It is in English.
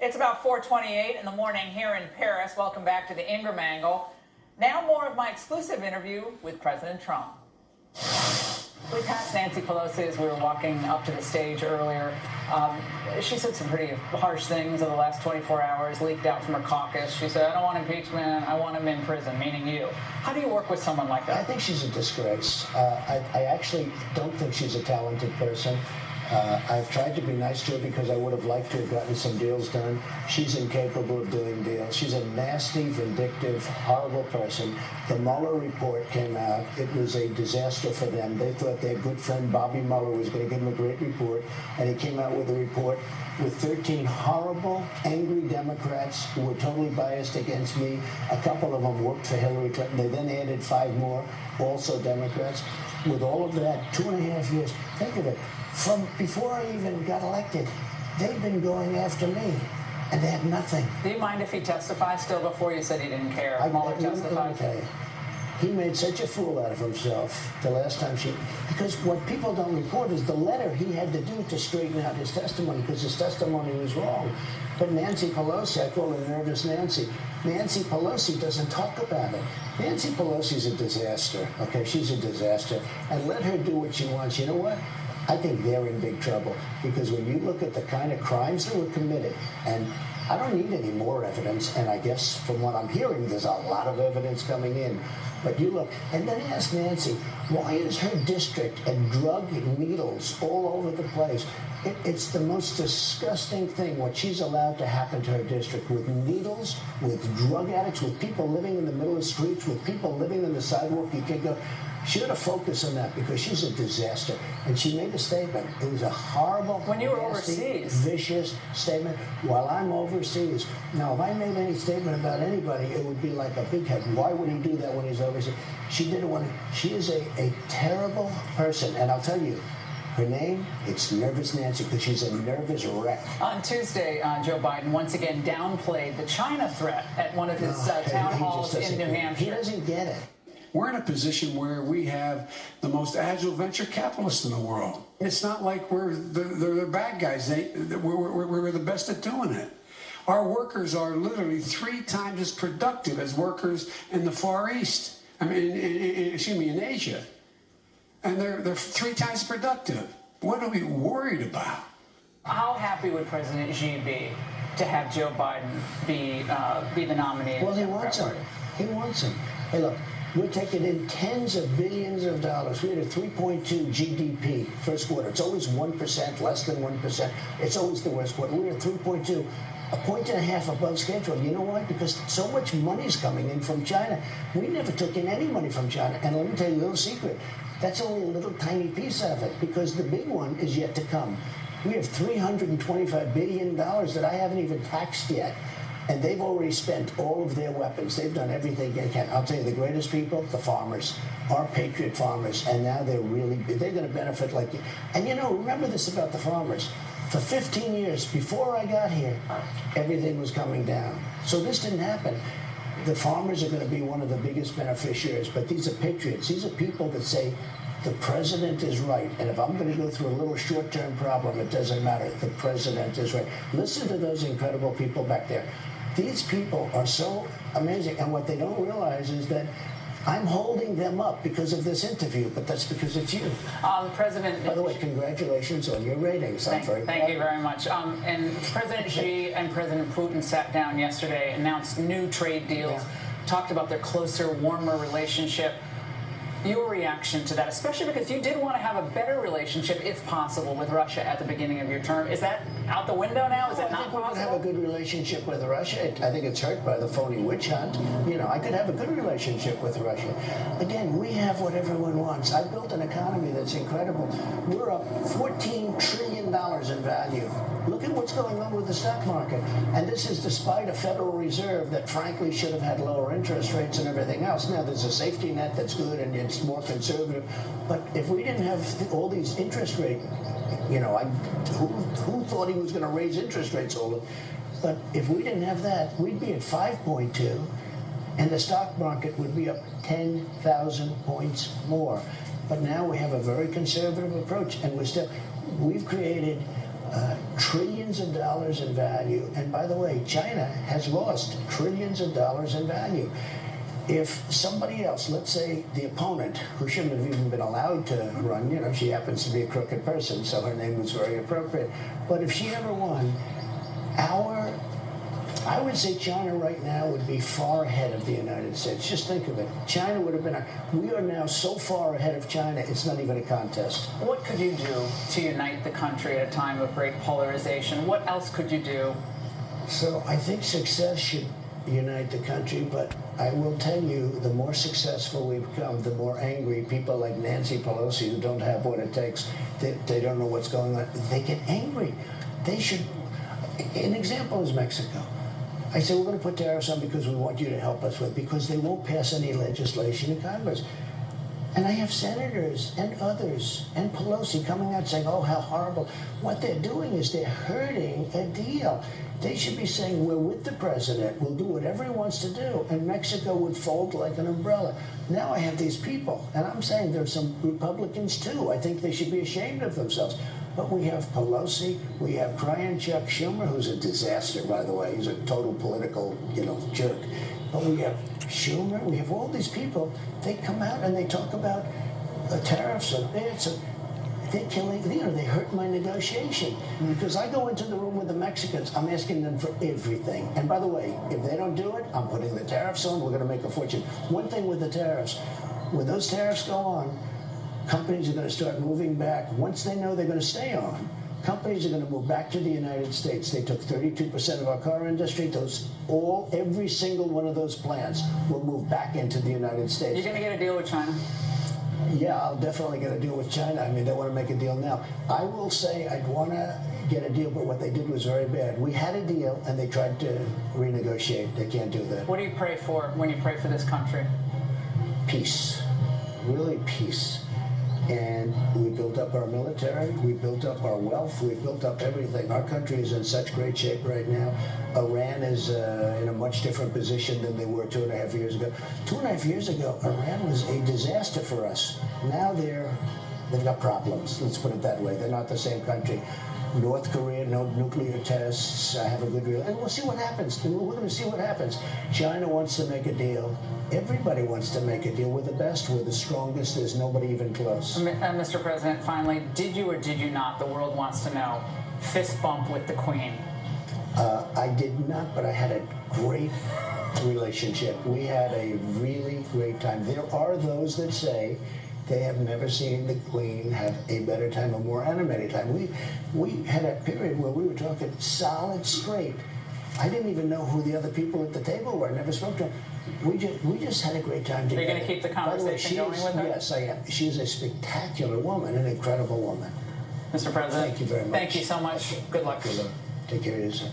It's about 4:28 in the morning here in Paris. Welcome back to the Ingram Angle. Now more of my exclusive interview with President Trump. We passed Nancy Pelosi as we were walking up to the stage earlier. She said some pretty harsh things over the last 24 hours, leaked out from her caucus. She said, I don't want impeachment, I want him in prison, meaning you. How do you work with someone like that? I think she's a disgrace. I actually don't think she's a talented person. I've tried to be nice to her because I would have liked to have gotten some deals done. She's incapable of doing deals. She's a nasty, vindictive, horrible person. The Mueller report came out. It was a disaster for them. They thought their good friend Bobby Mueller was going to give them a great report, and he came out with a report with 13 horrible, angry Democrats who were totally biased against me. A couple of them worked for Hillary Clinton. They then added 5 more, also Democrats. With all of that, 2.5 years, think of it. From before I even got elected, they've been going after me, and they had nothing. Do you mind if he testifies still? Before you said he didn't care. Mueller testified. Let me tell you, he made such a fool out of himself the last time because what people don't report is the letter he had to do to straighten out his testimony, because his testimony was wrong. But Nancy Pelosi, I call her Nervous Nancy. Nancy Pelosi doesn't talk about it. Nancy Pelosi's a disaster, okay? She's a disaster. And let her do what she wants. You know what? I think they're in big trouble, because when you look at the kind of crimes that were committed, and I don't need any more evidence, and I guess from what I'm hearing, there's a lot of evidence coming in. But you look, and then ask Nancy, why is her district and drug needles all over the place? It's the most disgusting thing, what she's allowed to happen to her district, with needles, with drug addicts, with people living in the middle of the streets, with people living on the sidewalk. You can't go. She ought to focus on that, because she's a disaster. And she made a statement. It was a horrible, when you were nasty, overseas, vicious statement while I'm overseas. Now, if I made any statement about anybody, it would be like a big head. Why would he do that when he's overseas? She didn't want to. She is a terrible person. And I'll tell you, her name, it's Nervous Nancy, because she's a nervous wreck. On Tuesday, Joe Biden once again downplayed the China threat at one of his town halls in New Hampshire. He doesn't get it. We're in a position where we have the most agile venture capitalists in the world. It's not like we're the bad guys. We're the best at doing it. Our workers are literally 3 times as productive as workers in the Far East. I mean, in Asia. And they're 3 times productive. What are we worried about? How happy would President Xi be to have Joe Biden be the nominee? Well, he wants him. He wants him. Hey, look. We're taking in tens of billions of dollars. We had a 3.2 GDP first quarter. It's always 1%, less than 1%. It's always the worst quarter. We're at 3.2, a 1.5 above schedule. You know why? Because so much money's coming in from China. We never took in any money from China. And let me tell you a little secret. That's only a little tiny piece of it, because the big one is yet to come. We have $325 billion that I haven't even taxed yet. And they've already spent all of their weapons. They've done everything they can. I'll tell you, the greatest people, the farmers, our patriot farmers, and now they're going to benefit like you. And remember this about the farmers. For 15 years before I got here, everything was coming down. So this didn't happen. The farmers are going to be one of the biggest beneficiaries, but these are patriots. These are people that say, the president is right, and if I'm going to go through a little short-term problem, it doesn't matter. The president is right. Listen to those incredible people back there. These people are so amazing, and what they don't realize is that I'm holding them up because of this interview, but that's because it's you. President. By the way, congratulations on your ratings. Thank you very much. And President Xi and President Putin sat down yesterday, announced new trade deals, talked about their closer, warmer relationship. Your reaction to that, especially because you did want to have a better relationship, if possible, with Russia at the beginning of your term. Is that out the window now? Is that not possible? I think we could have a good relationship with Russia. I think it's hurt by the phony witch hunt. I could have a good relationship with Russia. Again, we have what everyone wants. I built an economy that's incredible. We're up $14 trillion in value. Look at what's going on with the stock market. And this is despite a Federal Reserve that frankly should have had lower interest rates and everything else. Now, there's a safety net that's good, and it's more conservative. But if we didn't have all these interest rates, who thought he was going to raise interest rates all? But if we didn't have that, we'd be at 5.2, and the stock market would be up 10,000 points more. But now we have a very conservative approach, and we've created trillions of dollars in value. And by the way, China has lost trillions of dollars in value. If somebody else, let's say the opponent, who shouldn't have even been allowed to run, you know, she happens to be a crooked person, so her name was very appropriate. But if she ever won, I would say China right now would be far ahead of the United States. Just think of it. China would have been, we are now so far ahead of China, it's not even a contest. What could you do to unite the country at a time of great polarization? What else could you do? So I think success should unite the country, but I will tell you, the more successful we become, the more angry people like Nancy Pelosi, who don't have what it takes, they don't know what's going on, they get angry. They should, an example is Mexico. I said, we're going to put tariffs on because we want you to help us with, because they won't pass any legislation in Congress. And I have senators and others and Pelosi coming out saying, oh, how horrible. What they're doing is they're hurting a deal. They should be saying, we're with the president, we'll do whatever he wants to do, and Mexico would fold like an umbrella. Now I have these people, and I'm saying there's some Republicans too. I think they should be ashamed of themselves. But we have Pelosi, we have crying Chuck Schumer, who's a disaster, by the way. He's a total political, jerk. But we have Schumer, we have all these people. They come out and they talk about tariffs. They're killing, they hurt my negotiation. Because I go into the room with the Mexicans, I'm asking them for everything. And by the way, if they don't do it, I'm putting the tariffs on, we're going to make a fortune. One thing with the tariffs, when those tariffs go on, companies are going to start moving back. Once they know they're going to stay on, companies are going to move back to the United States. They took 32% of our car industry. Every single one of those plants will move back into the United States. You're going to get a deal with China? Yeah, I'll definitely get a deal with China. I mean, they want to make a deal now. I will say I'd want to get a deal, but what they did was very bad. We had a deal, and they tried to renegotiate. They can't do that. What do you pray for when you pray for this country? Peace. Really peace. And we built up our military, we built up our wealth, we built up everything. Our country is in such great shape right now. Iran is in a much different position than they were 2.5 years ago. 2.5 years ago, Iran was a disaster for us. Now they've got problems, let's put it that way. They're not the same country. North Korea, no nuclear tests, have a good deal. And we'll see what happens. We're going to see what happens. China wants to make a deal. Everybody wants to make a deal. We're the best. We're the strongest. There's nobody even close. Mr. President, finally, did you or did you not, the world wants to know, fist bump with the Queen? I did not, but I had a great relationship. We had a really great time. There are those that say they have never seen the Queen have a better time, a more animated time. We had a period where we were talking solid straight. I didn't even know who the other people at the table were. I never spoke to them. We just had a great time together. Are you going to keep the conversation going with her? Yes, I am. She's a spectacular woman, an incredible woman. Mr. President, thank you very much. Thank you so much. Good luck. Good luck. Take care of yourself.